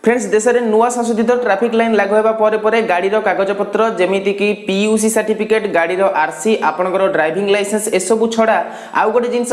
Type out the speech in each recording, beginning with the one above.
Friends देश में नुआ संशोधित ट्रैफिक लाइन लागू होगा पर गाड़ी कागज पत्र जमीती कि पीयूसी सर्टिफिकेट गाड़ी आरसी आपनकर ड्राइविंग लाइसेंस एसबू छड़ा आउ गोटे जिनस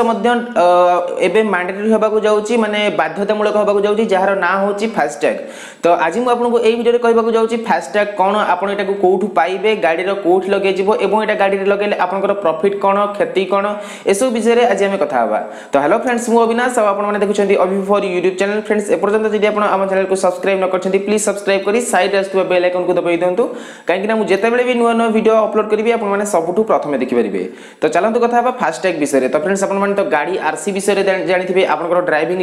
एबे मैंडेटरी होगा जाऊँगी माने बाध्यतामूलक होगा जाऊँगी जार ना हूँ फास्टैग। तो आज मुझे आपको यही वीडियो कहूँ जाऊँगी फास्टैग कौन आप कौटू पाइबे गाड़ी कौट लगे यहाँ गाड़ी लगे आपंकर प्रॉफिट कौन क्षति कौन एसबू विषय में आज आम कथा। तो हेलो फ्रेंड्स मुझे अविनाश आपने देखुं अभि फॉर यूट्यूब चैनल। फ्रेंड्स एपर्यंत जब आप चैनल को सब्सक्राइब न करछन्ती प्लीज सब्सक्राइब करी साइड आसुवा बेल आइकन को दबाई दियंतु काहेकि ना मु जेतेबेले भी नुआ नुआ वीडियो अपलोड करिवे आपण माने सबुठु प्रथमे देखि परिबे। तो चलंतु कथा बा फास्टैग विषय रे। तो फ्रेंड्स आपण माने तो गाड़ी आरसी विषय रे जानिथिबे आपनकर ड्राइविंग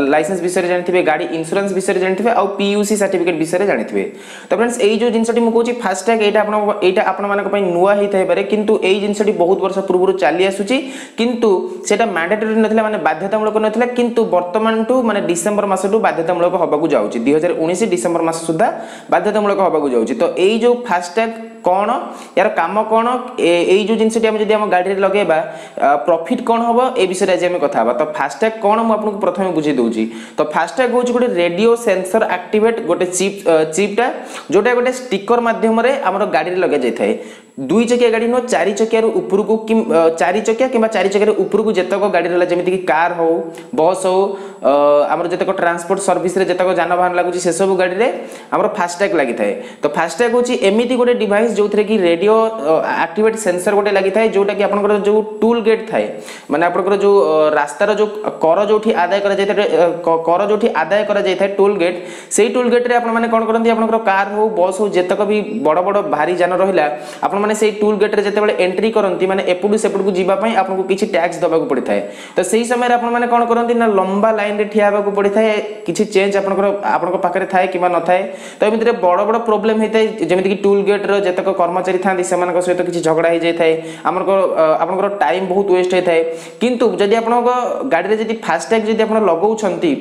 लाइसेंस विषय रे जानिथिबे गाड़ी इंश्योरेंस विषय रे जानिथिबे आ पीयूसी सर्टिफिकेट विषय रे जानिथिबे। तो फ्रेंड्स एई जो जिंसटी मु कहूची फास्टैग एटा आपण मानक पई नुआ हि थाइ पारे किंतु एई जिंसटी बहुत वर्ष पूर्व चली आसुची किंतु सेटा मैंडेटरी नथिला माने बाध्यतामूलक नथिला किंतु वर्तमान टू माने डिसेंबर मास टू बाध्यतामूलक होबाकू जाउची 2019 डिसेंबर मास सुधा बाध्यतामूलक होबाकू जाउची। तो एई जो फास्टैग कौन यार काम कौन यही जो जिनस गाड़ी लगेबा प्रॉफिट कौन हम ए विषय आज आम कथा। तो फास्टैग कौन मुझे प्रथम बुझे दूसरी। तो फास्टैग हूँ गोटे रेडियो सेंसर एक्टिवेट गोटे चिपटा जोटा गोटे स्टिकर मध्यम आम गाड़ी लगे जाए दुई चकिया गाड़ी नुह चारि चकिया ऊपर को चारि चकिया कि चारि चकिया ऊपर को जितक गाड़ी रहा जमीती कार हो बस हो आम जितक ट्रांसपोर्ट सर्विस रे जितक जानवाहन लगुच से सब गाड़ी में आम फास्टैग लगी थाए। तो फास्टैग हूँ एमती गोटे डिवाइस जो थे कि रेडियो एक्टिवेट सेंसर गोटे लगी थाए जोटा कि आपनकर जो टूल गेट थाए माने आपनकर जो रास्तार जो कर जो आदाय कर जो आदाय कर टोल गेट से टोल गेट रे आपण माने कोन करंती आपनकर कार हो बस हो जितक भी बड़ बड़ भारी जान रहिला आपण माने से टूल गेट रे जेतेबेले एंट्री करंती माने एपुडु सेपुडु को जीवा पई आपनको किछि टैक्स दबाकू पड़ी थाए। तो सही समय रे आपण माने कोन करंती ना लंबा लाइन रे ठिया होबाकू पड़ी थाए किछि चेंज आपनको पाखरे थाए किबा न थाए। तो एमिति रे बड़ बड़ प्रॉब्लम हेताय जेमिति कि टूल गेट रो जेतक कर्मचारी थांती सेमानक सहित किछि झगड़ा हे जाय थाए आपनको टाइम बहुत वेस्ट हे थाए। किंतु जदि आपनको गाड़ी रे जदि फास्टैग जदि आपण लगाउछंती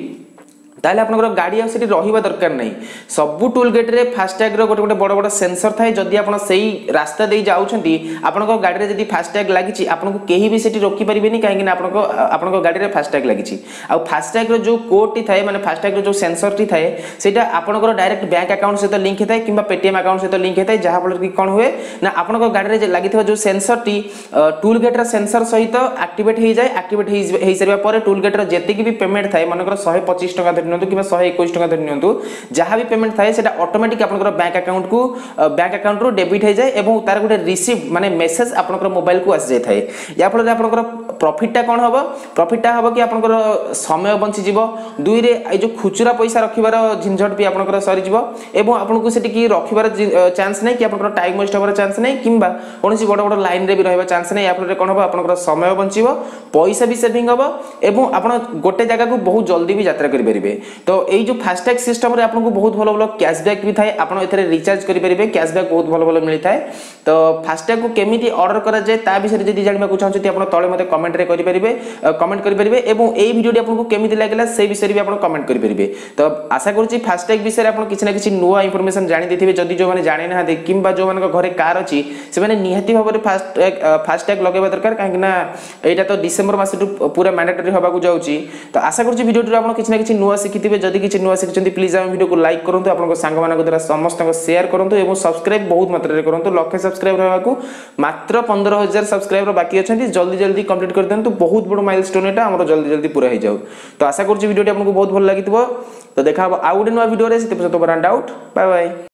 ताले आपनकर गाड़ी आसी रहिबा दरकार नहीं सबु टोल गेट रे फास्टैग रो गोटे गोटे बड़ बड़ सेंसर थाए जदि आपण सही रास्ता दे जाउछंती आपनकर गाड़ी रे जदि फास्टैग लागिछि आपनको केही भी सेठी रोकी परिबेनी काहेकि ना आपनको गाड़ी रे फास्टैग लागिछि आ फास्टैग रो जो कोड टी थाए माने फास्टैग रो जो सेंसर टी थाए सेटा आपनकर डायरेक्ट बैंक अकाउंट सहित लिंक थाए किबा पेटीएम अकाउंट सहित लिंक थाए जहा फल कि कोन हुए ना आपनकर गाड़ी रे लागिथबा जो सेंसर टी टोल गेट रा सेंसर सहित एक्टिवेट हे जाय एक्टिवेट हे सरिबा परे टोल गेट रा जेति कि भी पेमेंट थाए मानकर 125 टका कि 121 टका धरि नियंतु जहाँ भी पेमेंट थाए सेटा ऑटोमेटिक आपनकर बैंक अकाउंट रो डेबिट हो जाए एवं तार गोटे रिसीव माने मेसेज आपनकर मोबाइल को आसी जाय थाए या फल रे आपनकर प्रॉफिटटा कोन हबो प्रॉफिटटा हबो कि आपनकर समय बंची जीवो दुई रे ए जो खुचरा पैसा रखिबार झंझट भी आपनकर सरी जीवो एवं आपनको सेठी की रखिबार चांस नै कि आपनकर टाइम वेस्ट होबार चांस नै किंबा कोनसी बड़ बड़ लाइन रे भी रहबा चांस नै या फल रे कोन हबो आपनकर समय बंचीबो पैसा भी सेविंग हबो एवं आपण गोटे जगह को बहुत जल्दी भी यात्रा करि परिबे। तो एई जो फास्टैग सिस्टम रे आपनको बहुत भलो भलो कैशबैक भी थाए आपण एथरे रिचार्ज करि परिबे कैशबैक बहुत भलो भलो मिलि थाए। तो फास्टैग को केमिति ऑर्डर करा जाय ता विषय जदि जानिबा को चाहछथि आपण तळे मते कमेंट रे करि परिबे कमेंट करि परिबे एवं एई वीडियो डी आपनको केमिति लागला से विषय भी आपण कमेंट करि परिबे। तो आशा करूची फास्टैग विषय रे आपण किछि ना किछि नुवा इंफॉर्मेशन जानि देथिबे जदि जो माने जानि ना दे किंबा जो माने घरे कार अछि से माने निहाती भाबरे फास्टैग लगेबा दरकार काहे ना एटा तो डिसेंबर मास पूरा मैंडेटरी होबा को जाउची। तो आशा करूची वीडियो डी आपण किछि ना किछि नुवा सिखिथिबे जदि किछि नुवा सिखिचंती प्लीज हम वीडियो को लाइक करंतु आपन सांग मानक द्वारा समस्त शेयर करंतु एवं सब्सक्राइब बहुत मात्रा रे करंतु लक्ष्य सब्सक्राइब रहबा को मात्र 15000 सब्सक्राइबर बाकी अछंती जल्दी जल्दी कंप्लीट कर देंतु बहुत बड़ माइलस्टोन एटा हमर जल्दी जल्दी पूरा हे जाउ। तो आशा करूची वीडियो टी आपन को बहुत भल लागितबो। तो देखा आ गुटे नुवा वीडियो रे सेते पछतो बरान डाउट बाय बाय।